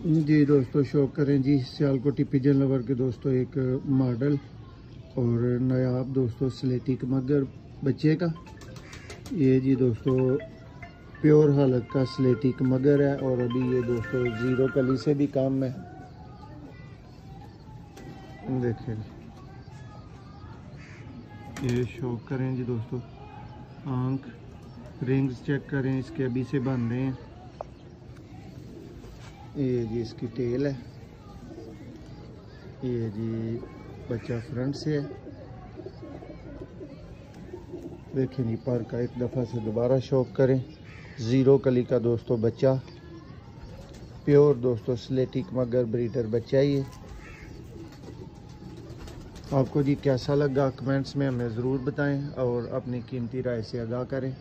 जी दोस्तों, शौक करें जी सियालकोटी पिजन लवर के दोस्तों एक मॉडल और नायाब दोस्तों स्लेटी मगर बच्चे का। ये जी दोस्तों प्योर हालत का स्लेटी मगर है और अभी ये दोस्तों ज़ीरो कली से भी कम है। देखें ये शौक करें जी दोस्तों, आंख रिंग्स चेक करें, इसके अभी से बन रहे हैं। ये जी इसकी टेल है, ये जी बच्चा फ्रंट से है। देखें जी पर का एक दफ़ा से दोबारा शौक करें, ज़ीरो कली का दोस्तों बच्चा, प्योर दोस्तों स्लेटिक मगर ब्रीडर बच्चा ही है। आपको जी कैसा लगा कमेंट्स में हमें ज़रूर बताएं और अपनी कीमती राय से आगाह करें।